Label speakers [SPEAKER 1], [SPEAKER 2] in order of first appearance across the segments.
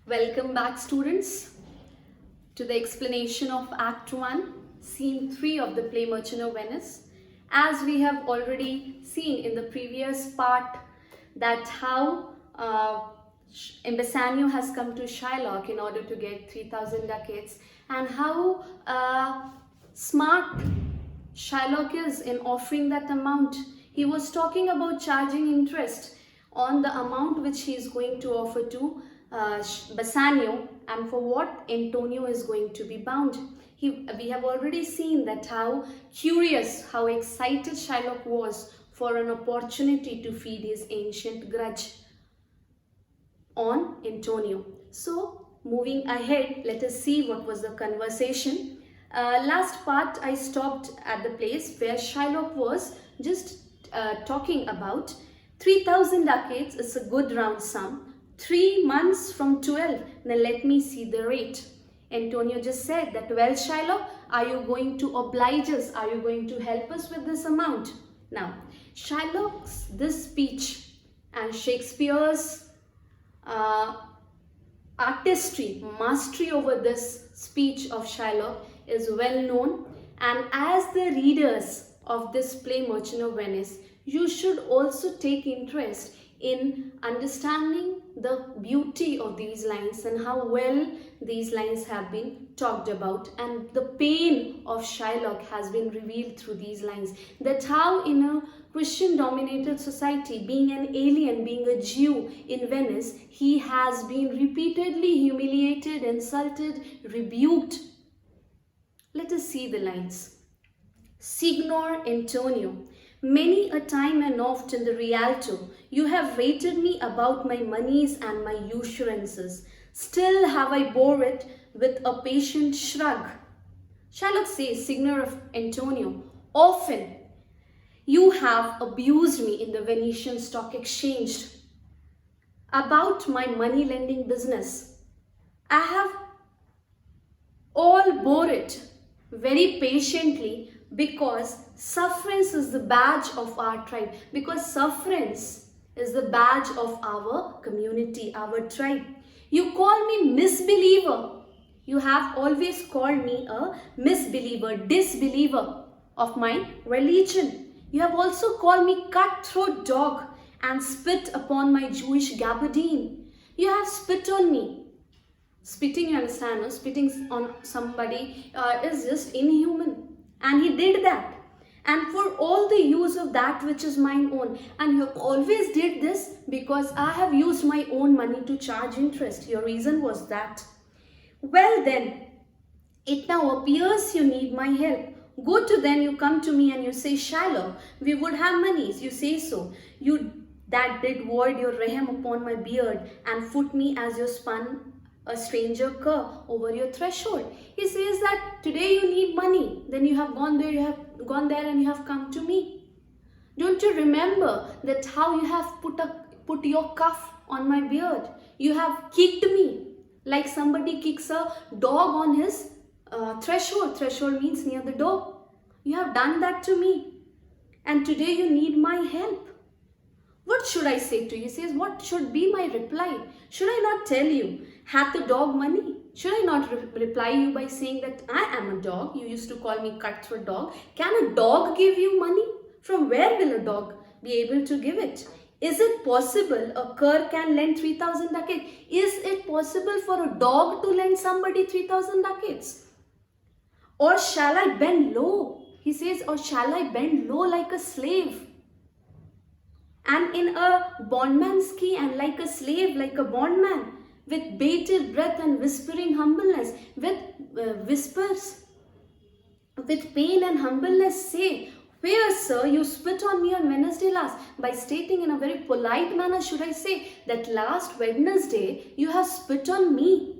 [SPEAKER 1] Welcome back, students, to the explanation of Act 1, Scene 3 of the play Merchant of Venice. As we have already seen in the previous part that how Bassanio has come to Shylock in order to get 3,000 ducats, and how smart Shylock is in offering that amount. He was talking about charging interest on the amount which he is going to offer to Bassanio, and for what Antonio is going to be bound. We have already seen that how curious, how excited Shylock was for an opportunity to feed his ancient grudge on Antonio. So moving ahead, let us see what was the conversation. Last part I stopped at the place where Shylock was just talking about 3,000 ducats is a good round sum. 3 months from 12. Now let me see the rate. Antonio just said that, well, Shylock, are you going to oblige us? Are you going to help us with this amount? Now, Shylock's this speech and Shakespeare's artistry, mastery over this speech of Shylock is well known, and as the readers of this play Merchant of Venice, you should also take interest in understanding the beauty of these lines and how well these lines have been talked about, and the pain of Shylock has been revealed through these lines. That how in a Christian dominated society, being an alien, being a Jew in Venice, he has been repeatedly humiliated, insulted, rebuked. Let us see the lines. Signor Antonio, many a time and oft in the Rialto, you have rated me about my moneys and my assurances. Still have I bore it with a patient shrug. Shylock says, Signor of Antonio, often you have abused me in the Venetian Stock Exchange about my money lending business. I have all bore it very patiently, because sufferance is the badge of our tribe. Because sufferance is the badge of our community, our tribe. You call me misbeliever. You have always called me a misbeliever, disbeliever of my religion. You have also called me cutthroat dog and spit upon my Jewish gabardine. You have spit on me. Spitting, you understand, no? Spitting on somebody is just inhuman. And he did that. And for all the use of that which is mine own. And you always did this because I have used my own money to charge interest. Your reason was that. Well then, it now appears you need my help. Go to then, you come to me and you say, Shylock, we would have monies. You say so. You that did void your rehem upon my beard and foot me as you spun a stranger cur over your threshold. He says that today you need money. Then you have gone there and you have come to me. Don't you remember that how you have put your cuff on my beard? You have kicked me like somebody kicks a dog on his threshold. Threshold means near the door. You have done that to me. And today you need my help. What should I say to you? He says, what should be my reply? Should I not tell you, hath the dog money? Should I not reply you by saying that I am a dog? You used to call me cutthroat dog. Can a dog give you money? From where will a dog be able to give it? Is it possible a cur can lend 3,000 ducats? Is it possible for a dog to lend somebody 3,000 ducats? Or shall I bend low? He says, or shall I bend low like a slave? And in a bondman's key, and like a slave, like a bondman, with bated breath and whispering humbleness, with whispers, with pain and humbleness say, where, sir, you spit on me on Wednesday last, by stating in a very polite manner, should I say, that last Wednesday you have spit on me.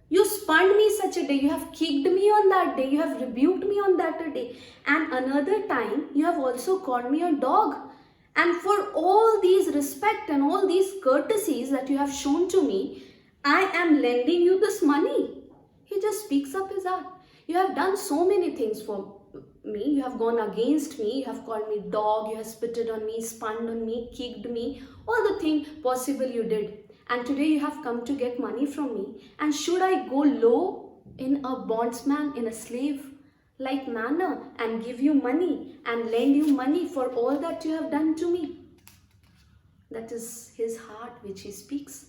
[SPEAKER 1] You spurned me such a day, you have kicked me on that day, you have rebuked me on that day, and another time you have also called me a dog. And for all these respect and all these courtesies that you have shown to me, I am lending you this money. He just speaks up his heart. You have done so many things for me. You have gone against me. You have called me dog. You have spitted on me, spun on me, kicked me. All the thing possible you did. and today you have come to get money from me. And should I go low in a bondsman, in a slave like manner, and give you money and lend you money for all that you have done to me? That is his heart which he speaks.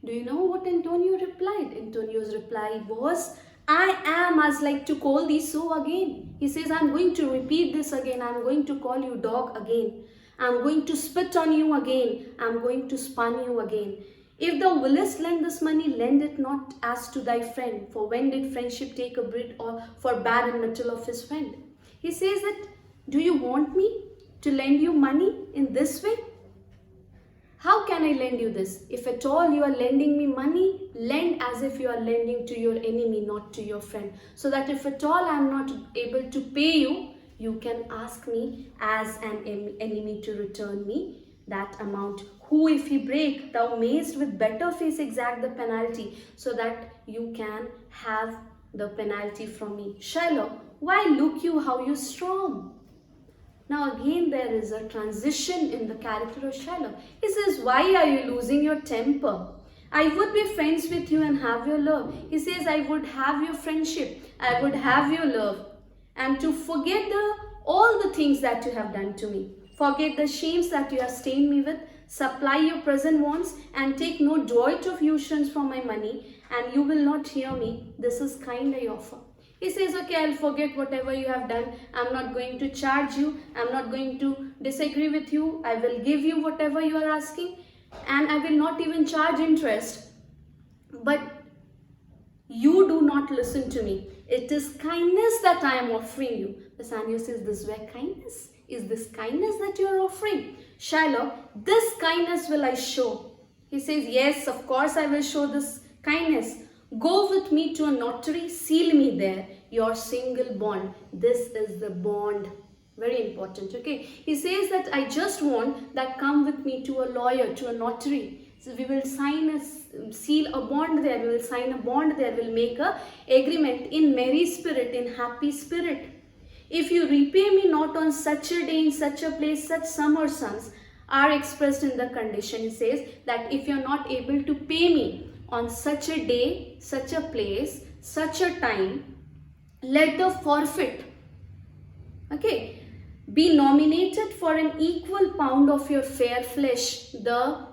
[SPEAKER 1] Do you know what Antonio replied? Antonio's reply was, I am as like to call thee so again. He says, I'm going to repeat this again. I'm going to call you dog again. I'm going to spit on you again. I'm going to spurn you again. If thou willest lend this money, lend it not as to thy friend. For when did friendship take a bit or for bad and metal of his friend? He says that, do you want me to lend you money in this way? How can I lend you this? If at all you are lending me money, lend as if you are lending to your enemy, not to your friend. So that if at all I am not able to pay you, you can ask me as an enemy to return me that amount. Who if he break, thou mayest with better face exact the penalty, so that you can have the penalty from me. Shylock, why look you how you storm? Now again there is a transition in the character of Shylock. He says, why are you losing your temper? I would be friends with you and have your love. He says, I would have your friendship. I would have your love. And to forget all the things that you have done to me. Forget the shames that you have stained me with. Supply your present wants and take no doit of usurance from my money, and you will not hear me. This is kind I offer. He says, okay, I'll forget whatever you have done. I'm not going to charge you. I'm not going to disagree with you. I will give you whatever you are asking, and I will not even charge interest. But you do not listen to me. It is kindness that I am offering you. Bassanio says, this were kindness? Is this kindness that you are offering? Shylock, this kindness will I show. He says, yes, of course I will show this kindness. Go with me to a notary, seal me there, your single bond. This is the bond. Very important, okay? He says that I just want that come with me to a lawyer, to a notary. So we will seal a bond there, we will sign a bond there, we will make a agreement in merry spirit, in happy spirit. If you repay me not on such a day, in such a place, such sum or sums are expressed in the condition. He says that if you are not able to pay me on such a day, such a place, such a time, let the forfeit, okay, be nominated for an equal pound of your fair flesh. The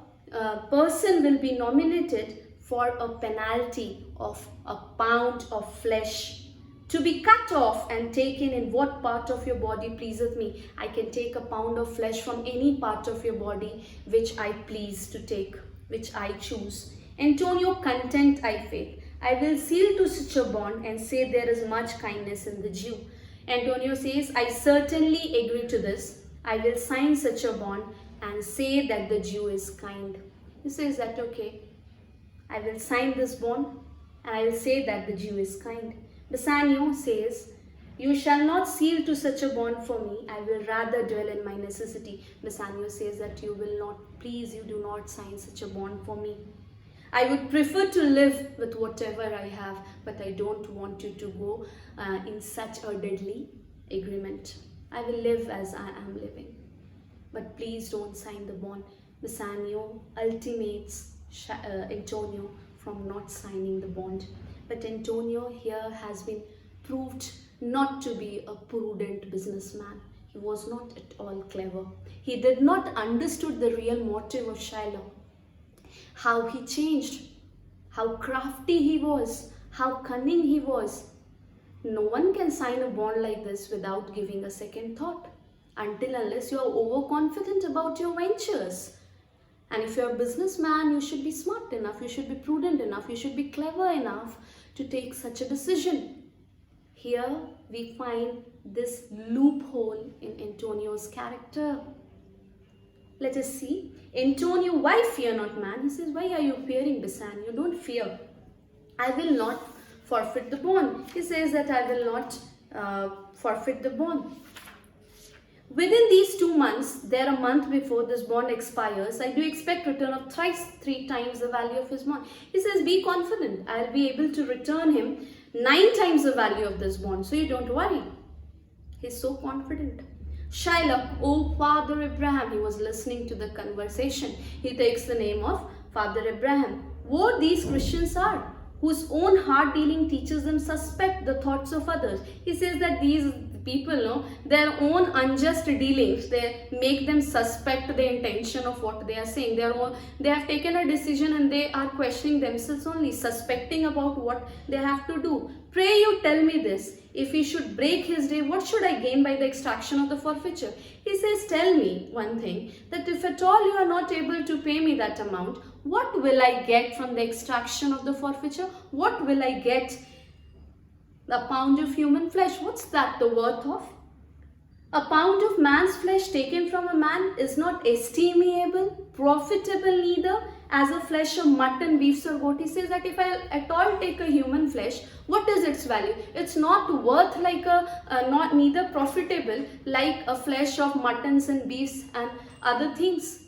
[SPEAKER 1] person will be nominated for a penalty of a pound of flesh, to be cut off and taken in what part of your body pleaseth me. I can take a pound of flesh from any part of your body which I please to take, which I choose. Antonio, content I faith. I will seal to such a bond and say there is much kindness in the Jew. Antonio says, I certainly agree to this. I will sign such a bond and say that the Jew is kind. He says that, okay, I will sign this bond and I will say that the Jew is kind. Bassanio says, you shall not seal to such a bond for me. I will rather dwell in my necessity. Bassanio says that you will not, please, you do not sign such a bond for me. I would prefer to live with whatever I have, but I don't want you to go in such a deadly agreement. I will live as I am living, but please don't sign the bond. Bassanio ultimates Antonio from not signing the bond. But Antonio here has been proved not to be a prudent businessman. He was not at all clever. He did not understood the real motive of Shylock. How he changed, how crafty he was, how cunning he was. No one can sign a bond like this without giving a second thought, unless you are overconfident about your ventures. And if you're a businessman, you should be smart enough, you should be prudent enough, you should be clever enough to take such a decision. Here we find this loophole in Antonio's character. Let us see. Antonio, why fear not, man? He says, why are you fearing, Bassanio? Don't fear. I will not forfeit the bond. He says that I will not forfeit the bond. Within these 2 months, there a month before this bond expires, I do expect return of thrice 3 times the value of his bond. He says, be confident. I'll be able to return him 9 times the value of this bond. So you don't worry. He's so confident. Shylock, oh Father Abraham, he was listening to the conversation. He takes the name of Father Abraham. What these Christians are, whose own hard dealing teaches them suspect the thoughts of others. He says that these people know their own unjust dealings, they make them suspect the intention of what they are saying. They have taken a decision and they are questioning themselves only, suspecting about what they have to do. Pray you tell me this, if he should break his day, what should I gain by the extraction of the forfeiture? He says, tell me one thing, that if at all you are not able to pay me that amount, what will I get from the extraction of the forfeiture? What will I get? A pound of human flesh, what's that the worth of? A pound of man's flesh taken from a man is not estimable, profitable neither as a flesh of mutton, beef or goat. He says that if I at all take a human flesh, what is its value? It's not worth like not neither profitable like a flesh of muttons and beefs and other things.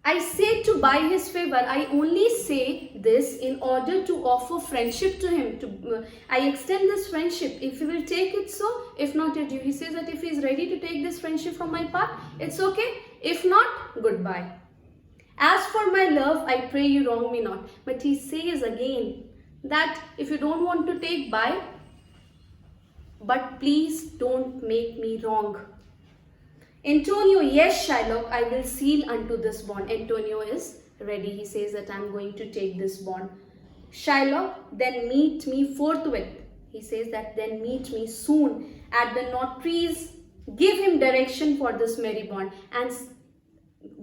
[SPEAKER 1] I say to buy his favor. I only say this in order to offer friendship to him. I extend this friendship. If he will take it, so. If not, it you. He says that if he is ready to take this friendship from my part, it's okay. If not, goodbye. As for my love, I pray you wrong me not. But he says again that if you don't want to take, buy. But please don't make me wrong. Antonio, yes, Shylock, I will seal unto this bond. Antonio is ready. He says that I'm going to take this bond. Shylock, then meet me forthwith. He says that then meet me soon at the notary's. Give him direction for this merry bond and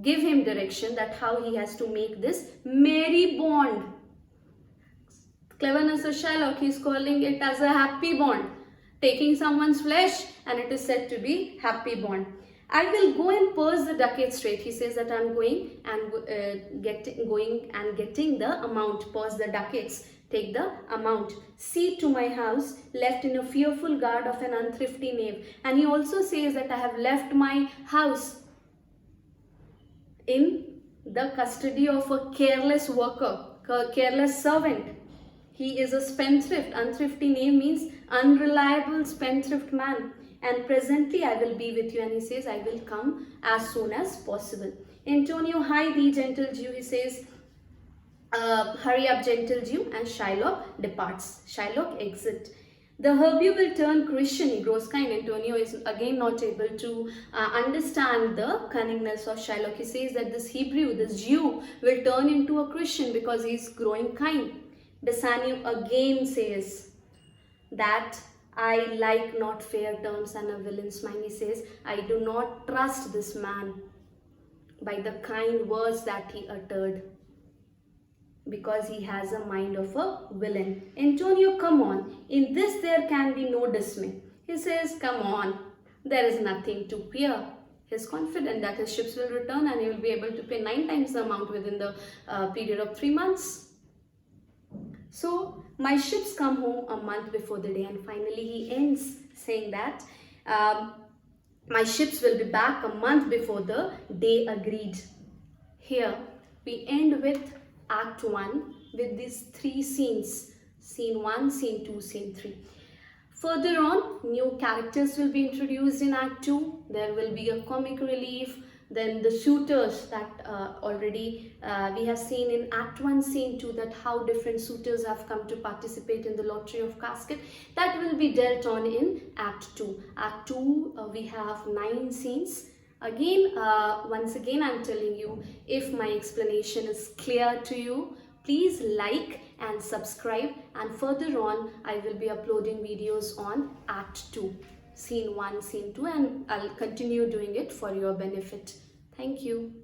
[SPEAKER 1] give him direction that how he has to make this merry bond. Cleverness of Shylock, he's calling it as a happy bond. Taking someone's flesh and it is said to be happy bond. I will go and purse the ducat straight. He says that I'm going and getting the amount, purse the ducats, take the amount. See to my house, left in a fearful guard of an unthrifty knave. And he also says that I have left my house in the custody of a careless worker, a careless servant. He is a spendthrift. Unthrifty knave means unreliable spendthrift man. And presently I will be with you. And he says, I will come as soon as possible. Antonio, hi thee, gentle Jew. He says, hurry up, gentle Jew. And Shylock departs. Shylock exit. The Hebrew will turn Christian. He grows kind. Antonio is again not able to understand the cunningness of Shylock. He says that this Hebrew, this Jew, will turn into a Christian because he is growing kind. Bassanio again says that I like not fair terms and a villain's mind. He says, I do not trust this man by the kind words that he uttered, because he has a mind of a villain. Antonio, come on. In this there can be no dismay. He says, come on. There is nothing to fear. He is confident that his ships will return and he will be able to pay 9 times the amount within the period of 3 months. So, my ships come home a month before the day, and finally he ends saying that my ships will be back a month before the day agreed. Here we end with Act 1 with these 3 scenes. Scene 1, Scene 2, Scene 3. Further on, new characters will be introduced in Act 2. There will be a comic relief. Then the suitors that already we have seen in Act 1, Scene 2, that how different suitors have come to participate in the lottery of casket. That will be dealt on in Act 2. Act 2, we have 9 scenes. Again, once again, I'm telling you, if my explanation is clear to you, please like and subscribe. And further on, I will be uploading videos on Act 2. Scene 1, Scene 2, and I'll continue doing it for your benefit. Thank you.